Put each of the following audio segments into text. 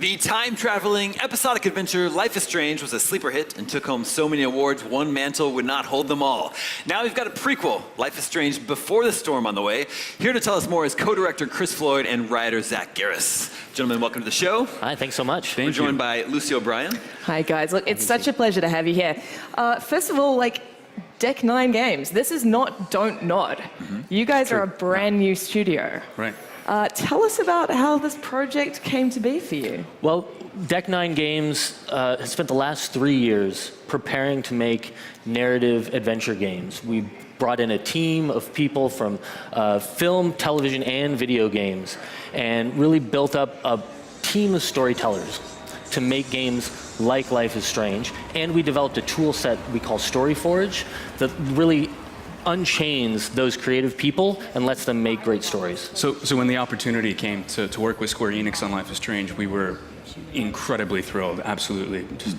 The time-traveling episodic adventure Life is Strange was a sleeper hit and took home so many awards, one mantle would not hold them all. Now we've got a prequel, Life is Strange Before the Storm, on the way. Here to tell us more is co-director Chris Floyd and writer Zach Garris. Gentlemen, welcome to the show. Hi, thanks so much. We're joined by Lucy O'Brien. Hi guys, look, it's such a pleasure to have you here. First of all, Deck 9 Games, this is not Don't Nod. You guys are a brand new studio. Right. Tell us about how this project came to be for you. Well, Deck 9 Games has spent the last 3 years preparing to make narrative adventure games. We brought in a team of people from film, television, and video games, and really built up a team of storytellers to make games like Life is Strange. And we developed a tool set we call StoryForge that really unchains those creative people and lets them make great stories. So when the opportunity came to work with Square Enix on Life is Strange, we were incredibly thrilled, absolutely. Just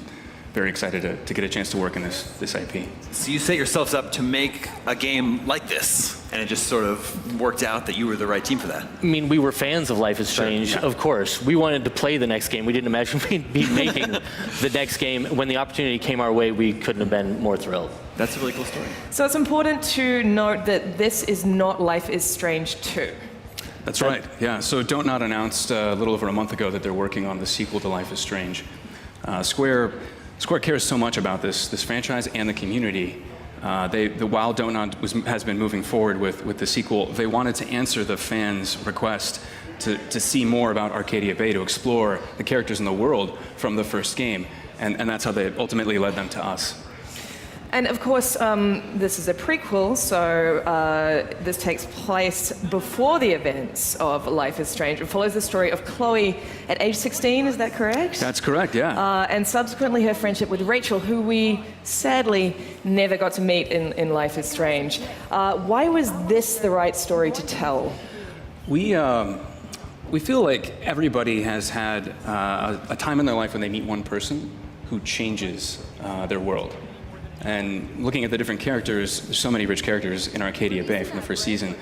very excited to get a chance to work in this IP. So you set yourselves up to make a game like this, and it just sort of worked out that you were the right team for that. I mean, we were fans of Life is Strange, Sure, yeah. Of course. We wanted to play the next game. We didn't imagine we'd be making the next game. When the opportunity came our way, we couldn't have been more thrilled. That's a really cool story. So it's important to note that this is not Life is Strange 2. That's right, yeah. So Don't Nod announced a little over a month ago that they're working on the sequel to Life is Strange. Square cares so much about this franchise and the community. While Don't Nod has been moving forward with the sequel, they wanted to answer the fans' request to see more about Arcadia Bay, to explore the characters in the world from the first game. And that's how they ultimately led them to us. And of course, this is a prequel, so this takes place before the events of Life is Strange. It follows the story of Chloe at age 16, is that correct? That's correct, yeah. And subsequently her friendship with Rachel, who we sadly never got to meet in Life is Strange. Why was this the right story to tell? We feel like everybody has had a time in their life when they meet one person who changes their world. And looking at the different characters, there's so many rich characters in Arcadia Bay from the first season.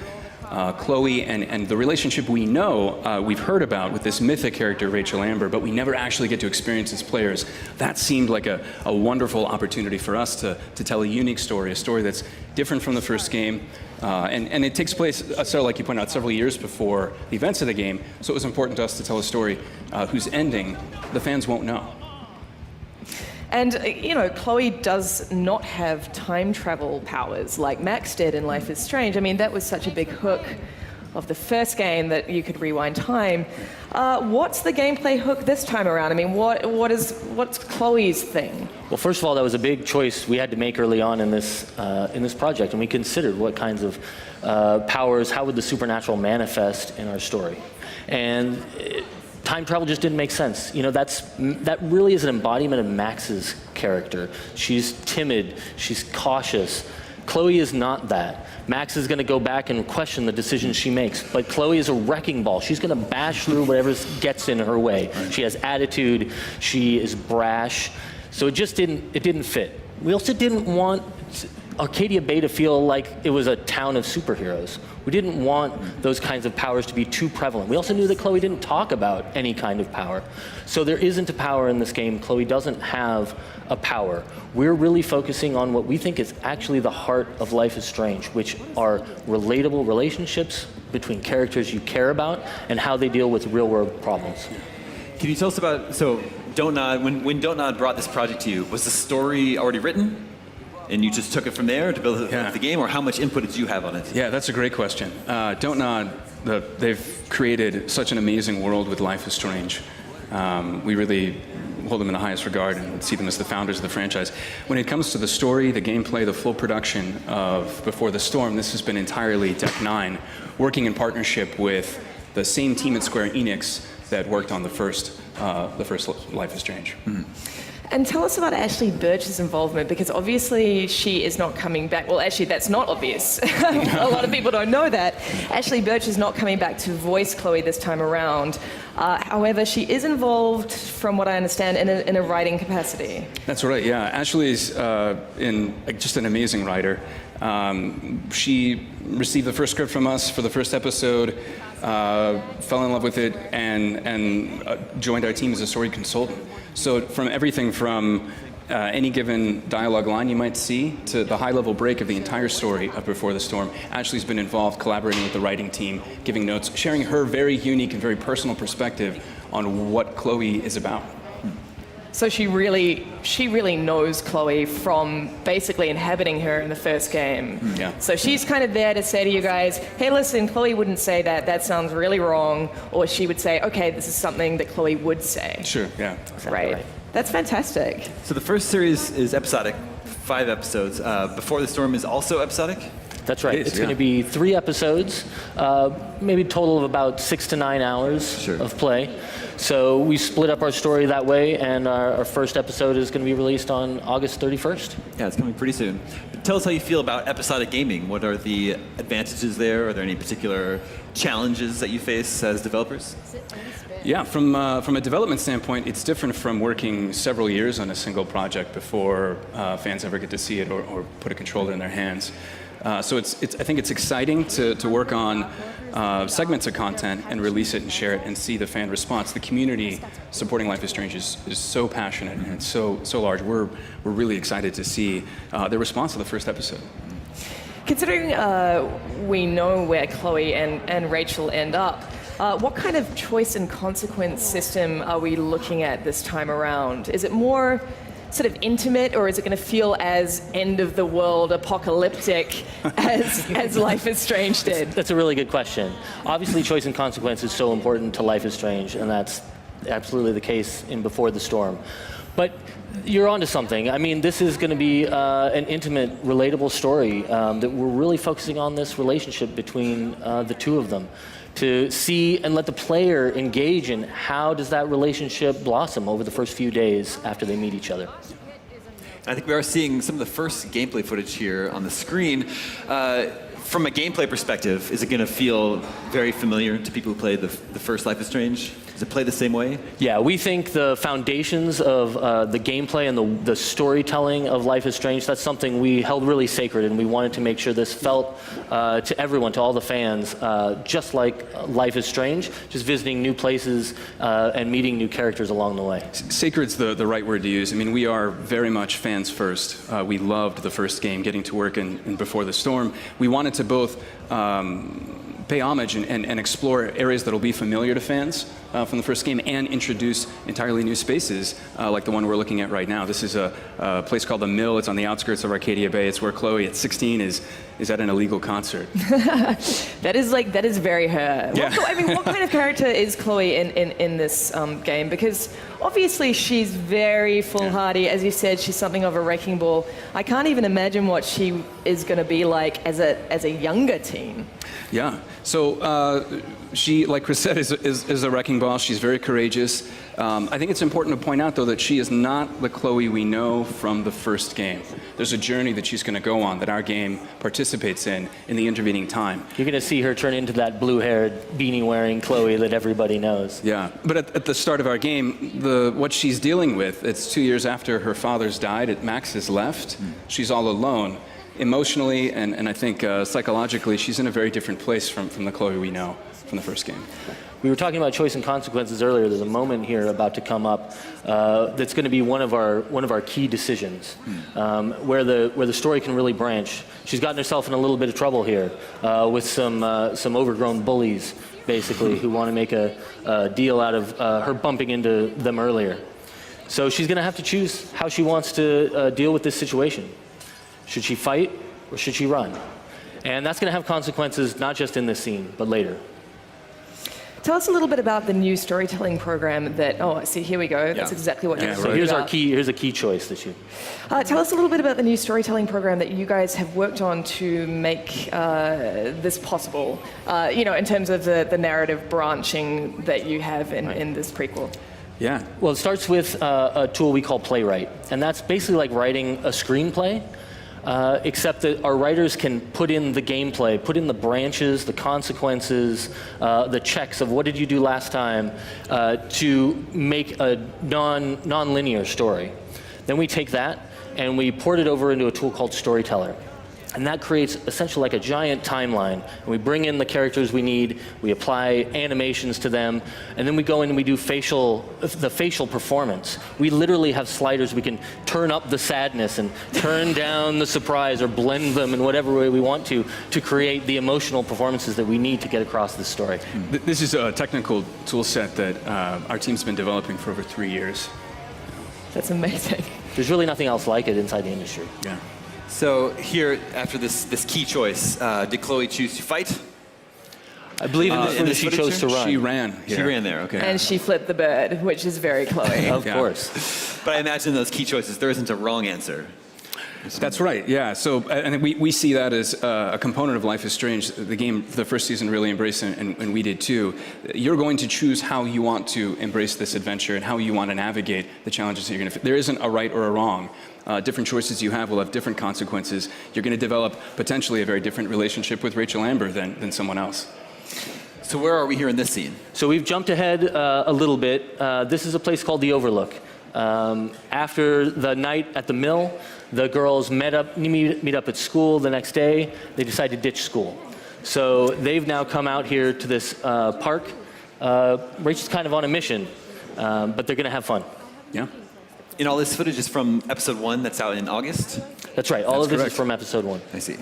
Chloe and the relationship we know, we've heard about with this mythic character, Rachel Amber, but we never actually get to experience as players. That seemed like a wonderful opportunity for us to tell a unique story, a story that's different from the first game. And it takes place, like you pointed out, several years before the events of the game, so it was important to us to tell a story whose ending the fans won't know. And, Chloe does not have time travel powers like Max did in Life is Strange. I mean, that was such a big hook of the first game that you could rewind time. What's the gameplay hook this time around? I mean, what's Chloe's thing? Well, first of all, that was a big choice we had to make early on in this project, and we considered what kinds of powers, how would the supernatural manifest in our story. And time travel just didn't make sense. That really is an embodiment of Max's character. She's timid, she's cautious. Chloe is not that. Max is gonna go back and question the decisions she makes, but Chloe is a wrecking ball. She's gonna bash through whatever gets in her way. She has attitude, she is brash, so it didn't fit. We also didn't want Arcadia Bay to feel like it was a town of superheroes. We didn't want those kinds of powers to be too prevalent. We also knew that Chloe didn't talk about any kind of power. So there isn't a power in this game. Chloe doesn't have a power. We're really focusing on what we think is actually the heart of Life is Strange, which are relatable relationships between characters you care about and how they deal with real-world problems. Can you tell us about, Don't Nod, when Don't Nod brought this project to you, was the story already written? And you just took it from there to build the game, or how much input did you have on it? Yeah, that's a great question. Don't Nod, they've created such an amazing world with Life is Strange. We really hold them in the highest regard and see them as the founders of the franchise. When it comes to the story, the gameplay, the full production of Before the Storm, this has been entirely Deck 9, working in partnership with the same team at Square Enix that worked on the first Life is Strange. Mm-hmm. And tell us about Ashley Birch's involvement, because obviously she is not coming back. Well, actually, that's not obvious. A lot of people don't know that. Ashley Birch is not coming back to voice Chloe this time around. However, she is involved, from what I understand, in a writing capacity. That's right, yeah. Ashley's just an amazing writer. She received the first script from us for the first episode, fell in love with it, and joined our team as a story consultant. So from everything from any given dialogue line you might see to the high-level break of the entire story of Before the Storm, Ashley's been involved collaborating with the writing team, giving notes, sharing her very unique and very personal perspective on what Chloe is about. So she really knows Chloe from basically inhabiting her in the first game. Yeah. So she's kind of there to say to you guys, hey, listen, Chloe wouldn't say that. That sounds really wrong. Or she would say, okay, this is something that Chloe would say. Sure, yeah. Right. That's fantastic. So the first series is episodic, 5 episodes. Before the Storm is also episodic? That's right. It is, It's going to be 3 episodes, maybe a total of about 6 to 9 hours of play. So we split up our story that way, and our first episode is going to be released on August 31st. Yeah, it's coming pretty soon. But tell us how you feel about episodic gaming. What are the advantages there? Are there any particular challenges that you face as developers? Yeah, from a development standpoint, it's different from working several years on a single project before fans ever get to see it or put a controller in their hands. So I think it's exciting to work on segments of content and release it and share it and see the fan response. The community supporting Life is Strange is so passionate and so large. We're really excited to see the response to the first episode. Considering we know where Chloe and Rachel end up, what kind of choice and consequence system are we looking at this time around? Is it more sort of intimate, or is it going to feel as end-of-the-world apocalyptic as Life is Strange did? That's a really good question. Obviously, choice and consequence is so important to Life is Strange, and that's absolutely the case in Before the Storm. But you're onto something. I mean, this is going to be an intimate, relatable story that we're really focusing on this relationship between the two of them, to see and let the player engage in how does that relationship blossom over the first few days after they meet each other. I think we are seeing some of the first gameplay footage here on the screen. From a gameplay perspective, is it going to feel very familiar to people who played the first Life is Strange? Does it play the same way? Yeah, we think the foundations of the gameplay and the storytelling of Life is Strange, that's something we held really sacred, and we wanted to make sure this felt to everyone, to all the fans, just like Life is Strange, just visiting new places and meeting new characters along the way. Sacred's the right word to use. I mean, we are very much fans first. We loved the first game, getting to work in Before the Storm. We wanted to both pay homage and explore areas that will be familiar to fans from the first game and introduce entirely new spaces like the one we're looking at right now. This is a place called The Mill. It's on the outskirts of Arcadia Bay. It's where Chloe at 16 is at an illegal concert. That is very her. Yeah. What kind of character is Chloe in this game? Because obviously she's very foolhardy. As you said, she's something of a wrecking ball. I can't even imagine what she is going to be like as a younger teen. Yeah. So she, like Chris said, is a wrecking ball. She's very courageous. I think it's important to point out, though, that she is not the Chloe we know from the first game. There's a journey that she's going to go on that our game participates in the intervening time. You're going to see her turn into that blue-haired, beanie-wearing Chloe that everybody knows. Yeah, but at the start of our game, what she's dealing with, it's 2 years after her father's died, Max has left. She's all alone. Emotionally and I think psychologically, she's in a very different place from the Chloe we know from the first game. We were talking about choice and consequences earlier. There's a moment here about to come up that's going to be one of our key decisions, where the story can really branch. She's gotten herself in a little bit of trouble here with some overgrown bullies, basically, who want to make a deal out of her bumping into them earlier. So she's going to have to choose how she wants to deal with this situation. Should she fight or should she run? And that's going to have consequences not just in this scene, but later. Tell us a little bit about the new storytelling program that, see, here we go. That's exactly what you're So talking about. here's a key choice that you... Tell us a little bit about the new storytelling program that you guys have worked on to make this possible, in terms of the narrative branching that you have in this prequel. Yeah. Well, it starts with a tool we call Playwright, and that's basically like writing a screenplay, except that our writers can put in the gameplay, put in the branches, the consequences, the checks of what did you do last time to make a non-linear story. Then we take that and we port it over into a tool called Storyteller. And that creates essentially like a giant timeline. And we bring in the characters we need, we apply animations to them, and then we go in and we do the facial performance. We literally have sliders. We can turn up the sadness and turn down the surprise or blend them in whatever way we want to create the emotional performances that we need to get across this story. This is a technical tool set that our team's been developing for over 3 years. That's amazing. There's really nothing else like it inside the industry. Yeah. So here, after this key choice, did Chloe choose to fight? I believe in this in one this she footage chose to here? run. She ran. She ran there, okay. And she flipped the bird, which is very Chloe. Of Yeah. course. But I imagine those key choices, there isn't a wrong answer. That's right, yeah. So, and we see that as a component of Life is Strange. The game, the first season, really embraced it, and we did too. You're going to choose how you want to embrace this adventure and how you want to navigate the challenges that you're going to face. There isn't a right or a wrong. Different choices you have will have different consequences. You're going to develop potentially a very different relationship with Rachel Amber than someone else. So where are we here in this scene? So we've jumped ahead a little bit. This is a place called the Overlook. After the night at the mill, the girls meet up at school the next day. They decide to ditch school. So they've now come out here to this park. Rachel's kind of on a mission, but they're going to have fun. Yeah. And all this footage is from episode 1 that's out in August? That's right. All That's of this correct. is from episode 1. I see.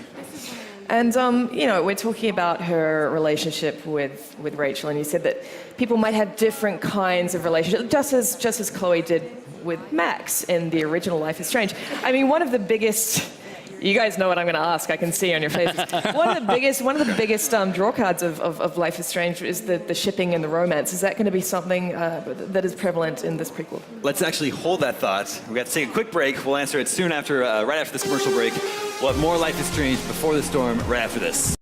And, we're talking about her relationship with Rachel, and you said that people might have different kinds of relationships, just as Chloe did with Max in the original Life is Strange. I mean, one of the biggest... You guys know what I'm going to ask. I can see on your faces. One of the biggest draw cards of Life is Strange is the shipping and the romance. Is that going to be something that is prevalent in this prequel? Let's actually hold that thought. We got to take a quick break. We'll answer it soon after, right after this commercial break. We'll have more Life is Strange Before the Storm right after this.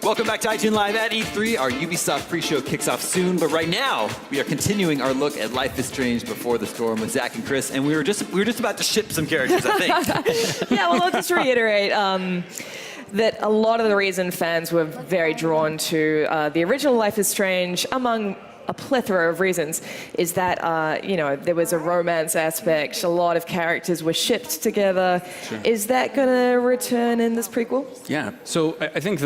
Welcome back to IGN Live at E3. Our Ubisoft pre-show kicks off soon, but right now we are continuing our look at Life is Strange Before the Storm with Zach and Chris, and we were just about to ship some characters, I think. Yeah, well, I'll just reiterate that a lot of the reason fans were very drawn to the original Life is Strange, among a plethora of reasons, is that, there was a romance aspect, a lot of characters were shipped together. Sure. Is that going to return in this prequel? Yeah. So I think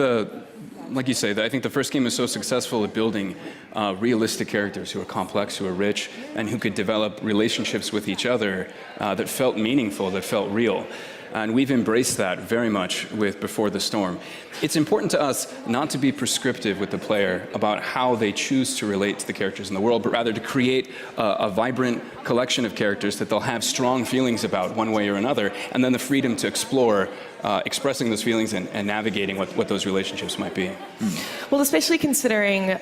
like you say, I think the first game was so successful at building realistic characters who are complex, who are rich, and who could develop relationships with each other that felt meaningful, that felt real. And we've embraced that very much with Before the Storm. It's important to us not to be prescriptive with the player about how they choose to relate to the characters in the world, but rather to create a vibrant collection of characters that they'll have strong feelings about one way or another, and then the freedom to explore expressing those feelings and navigating what those relationships might be. Well, especially considering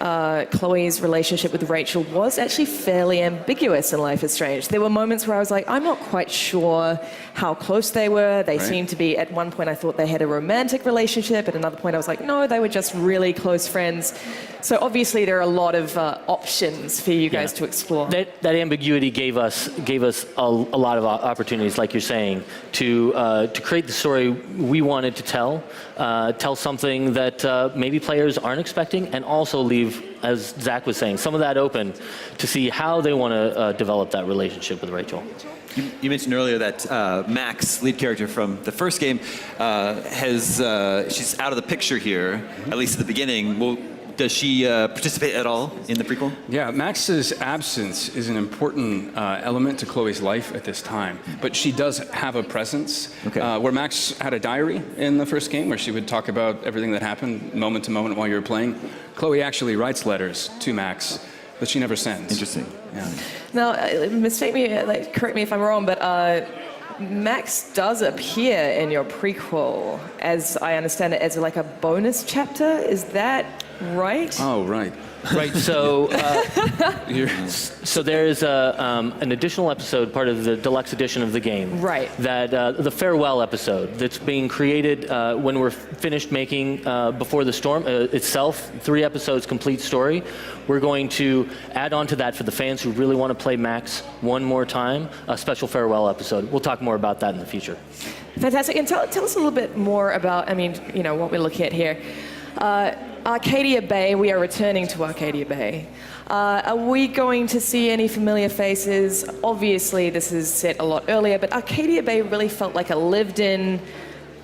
Chloe's relationship with Rachel was actually fairly ambiguous in Life is Strange. There were moments where I was like, I'm not quite sure how close they were. They seemed to be, at one point I thought they had a romantic relationship. At another point I was like, no, they were just really close friends. So obviously there are a lot of options for you guys to explore. That ambiguity gave us a lot of opportunities, like you're saying, to create the story we wanted to tell something that maybe players aren't expecting, and also leave, as Zach was saying, some of that open to see how they want to develop that relationship with Rachel. You mentioned earlier that Max, lead character from the first game, she's out of the picture here, at least at the beginning. Does she participate at all in the prequel? Yeah, Max's absence is an important element to Chloe's life at this time. But she does have a presence. Where Max had a diary in the first game where she would talk about everything that happened moment to moment while you were playing. Chloe actually writes letters to Max that she never sends. Interesting. Yeah. Now, correct me if I'm wrong, but Max does appear in your prequel, as I understand it, as like a bonus chapter. Is that right? Oh, right. Right. So, so there is an additional episode, part of the deluxe edition of the game. Right. That the farewell episode that's being created when we're finished making Before the Storm itself, 3 episodes, complete story. We're going to add on to that for the fans who really want to play Max one more time, a special farewell episode. We'll talk more about that in the future. Fantastic. And tell us a little bit more about, what we're looking at here. Arcadia Bay, we are returning to Arcadia Bay. Are we going to see any familiar faces? Obviously, this is set a lot earlier, but Arcadia Bay really felt like a lived-in.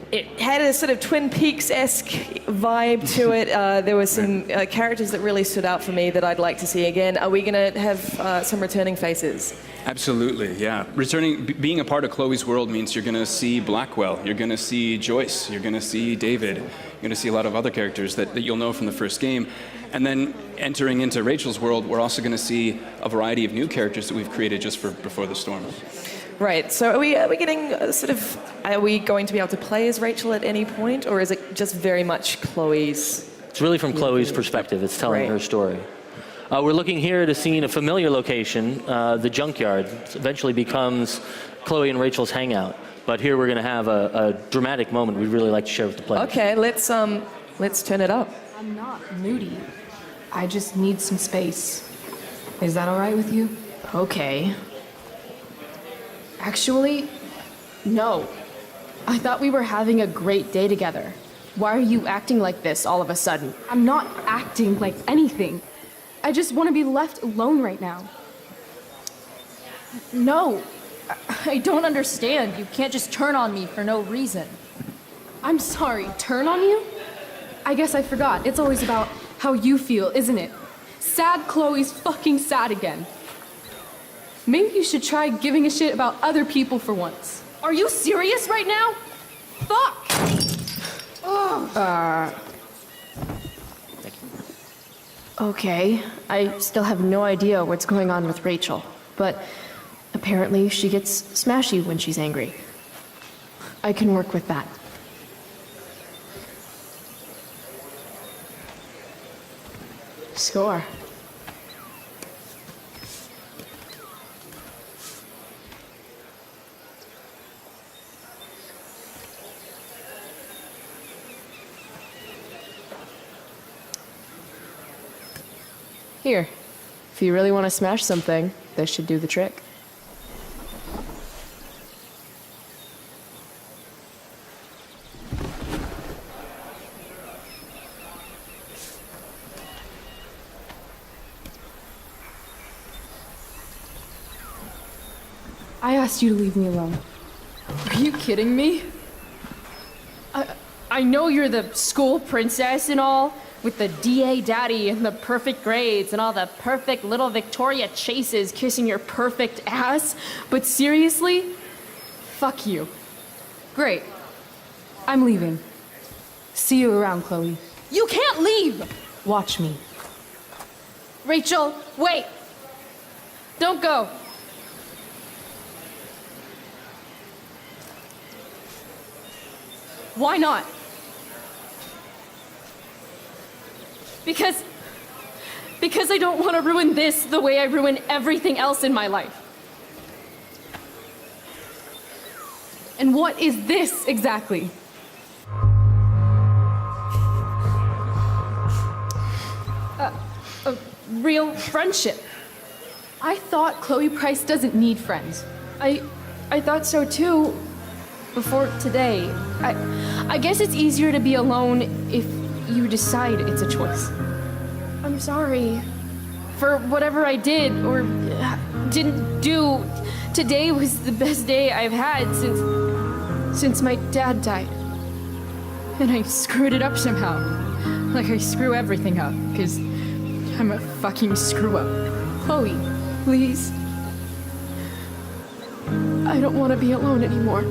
It had a sort of Twin Peaks-esque vibe to it. There were some characters that really stood out for me that I'd like to see again. Are we going to have some returning faces? Absolutely, yeah. Being a part of Chloe's world means you're going to see Blackwell, you're going to see Joyce, you're going to see David, you're going to see a lot of other characters that you'll know from the first game. And then entering into Rachel's world, we're also going to see a variety of new characters that we've created just for Before the Storm. Right, so are we getting are we going to be able to play as Rachel at any point, or is it just very much Chloe's? It's really from Chloe's perspective. It's telling her story. We're looking here at a scene, a familiar location, the junkyard. Eventually becomes Chloe and Rachel's hangout. But here we're going to have a dramatic moment we'd really like to share with the players. Okay, let's turn it up. I'm not moody. I just need some space. Is that all right with you? Okay. Actually, no. I thought we were having a great day together. Why are you acting like this all of a sudden? I'm not acting like anything. I just want to be left alone right now. No, I don't understand. You can't just turn on me for no reason. I'm sorry, turn on you? I guess I forgot. It's always about how you feel, isn't it? Sad Chloe's fucking sad again. Maybe you should try giving a shit about other people for once. Are you serious right now? Fuck! Okay, I still have no idea what's going on with Rachel, but apparently she gets smashy when she's angry. I can work with that. Score. Here, if you really want to smash something, this should do the trick. I asked you to leave me alone. Are you kidding me? I know you're the school princess and all, with the DA daddy and the perfect grades and all the perfect little Victoria chases kissing your perfect ass, but seriously? Fuck you. Great. I'm leaving. See you around, Chloe. You can't leave! Watch me. Rachel, wait! Don't go. Why not? Because I don't want to ruin this the way I ruin everything else in my life. And what is this exactly? A real friendship. I thought Chloe Price doesn't need friends. I thought so too before today. I guess it's easier to be alone if you decide it's a choice. I'm sorry for whatever I did or didn't do. Today was the best day I've had since my dad died. And I screwed it up somehow. Like I screw everything up, because I'm a fucking screw up. Chloe, please. I don't want to be alone anymore.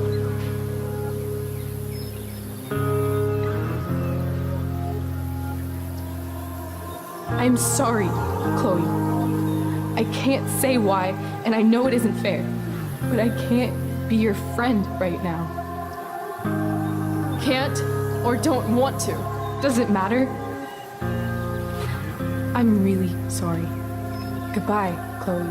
I'm sorry, Chloe. I can't say why, and I know it isn't fair, but I can't be your friend right now. Can't or don't want to. Doesn't matter. I'm really sorry. Goodbye, Chloe.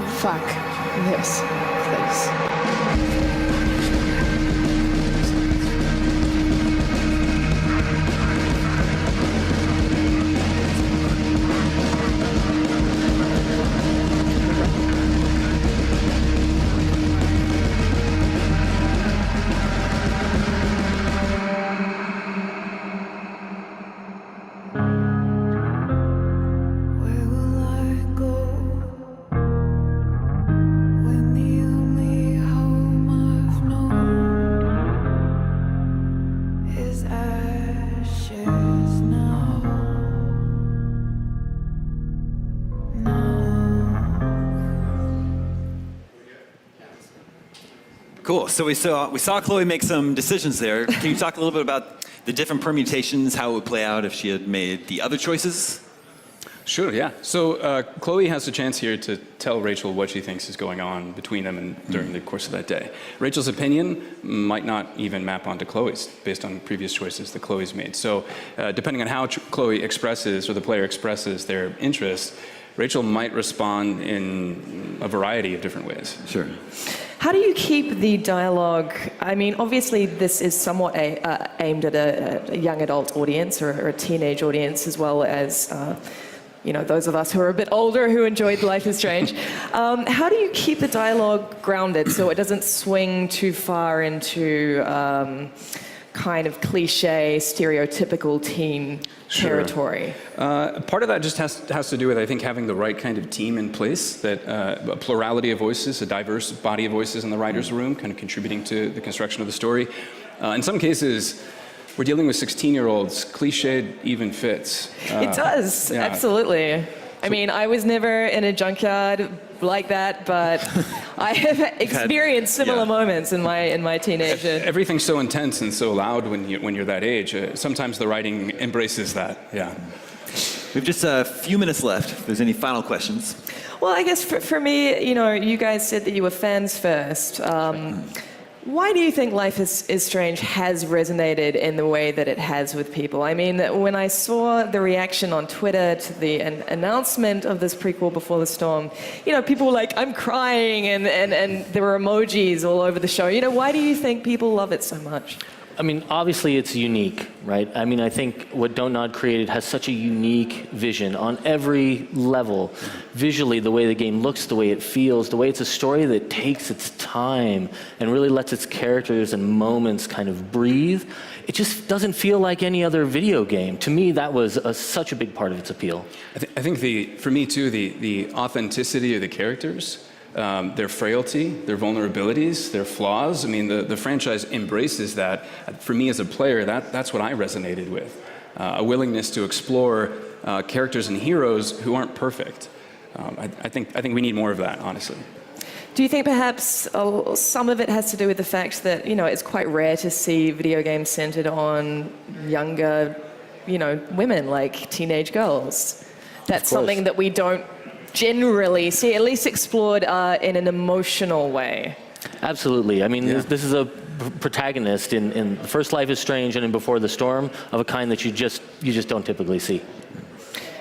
Fuck this place. Where will I go when the only home I've known is ashes now? Cool. So we saw Chloe make some decisions there. Can you talk a little bit about the different permutations, how it would play out if she had made the other choices? Sure, yeah. So Chloe has a chance here to tell Rachel what she thinks is going on between them and during the course of that day. Rachel's opinion might not even map onto Chloe's based on previous choices that Chloe's made. So depending on how Chloe expresses or the player expresses their interests, Rachel might respond in a variety of different ways. Sure. How do you keep the dialogue? I mean, obviously, this is somewhat aimed at a young adult audience or a teenage audience, as well as those of us who are a bit older who enjoyed Life is Strange. How do you keep the dialogue grounded so it doesn't swing too far into kind of cliche, stereotypical teen territory? Part of that just has to do with, I think, having the right kind of team in place, that a plurality of voices, a diverse body of voices in the writer's room, kind of contributing to the construction of the story. In some cases, we're dealing with 16-year-olds. Cliched even fits. It does, yeah. Absolutely. I mean, I was never in a junkyard like that, but I have experienced similar moments in my teenager. Everything's so intense and so loud when you're that age. Sometimes the writing embraces that. Yeah. We have just a few minutes left. If there's any final questions. Well, I guess for me, you guys said that you were fans first. Why do you think Life is Strange has resonated in the way that it has with people? I mean, when I saw the reaction on Twitter to the announcement of this prequel Before the Storm, people were like, I'm crying, and there were emojis all over the show. Why do you think people love it so much? I mean, obviously it's unique, right? I mean, I think what Don't Nod created has such a unique vision on every level. Visually, the way the game looks, the way it feels, the way it's a story that takes its time and really lets its characters and moments kind of breathe. It just doesn't feel like any other video game. To me, that was such a big part of its appeal. I think for me too, the authenticity of the characters, their frailty, their vulnerabilities, their flaws. I mean, the franchise embraces that. For me as a player, that's what I resonated with. A willingness to explore characters and heroes who aren't perfect. I think we need more of that, honestly. Do you think perhaps some of it has to do with the fact that, it's quite rare to see video games centered on younger, women, like teenage girls? That's something that we don't generally see, at least explored in an emotional way. Absolutely. I mean, this is a protagonist in the first Life is Strange and in Before the Storm of a kind that you just don't typically see.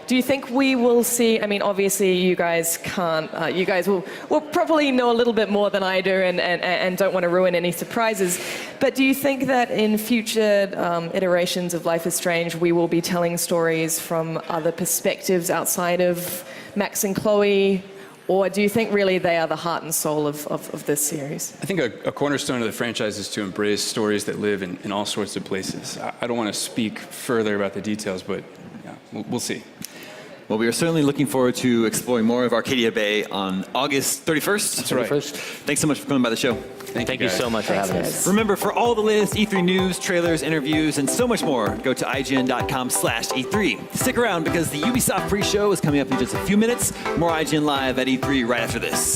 Do you think we will see, I mean, obviously you guys can't, you guys will probably know a little bit more than I do and don't want to ruin any surprises, but do you think that in future iterations of Life is Strange, we will be telling stories from other perspectives outside of Max and Chloe, or do you think really they are the heart and soul of this series? I think a cornerstone of the franchise is to embrace stories that live in all sorts of places. I don't want to speak further about the details, but yeah, we'll see. Well, we are certainly looking forward to exploring more of Arcadia Bay on August 31st. That's right. 31st. Thanks so much for coming by the show. Thank you so much for having us. Remember, for all the latest E3 news, trailers, interviews, and so much more, go to IGN.com/E3. Stick around because the Ubisoft pre-show is coming up in just a few minutes. More IGN Live at E3 right after this.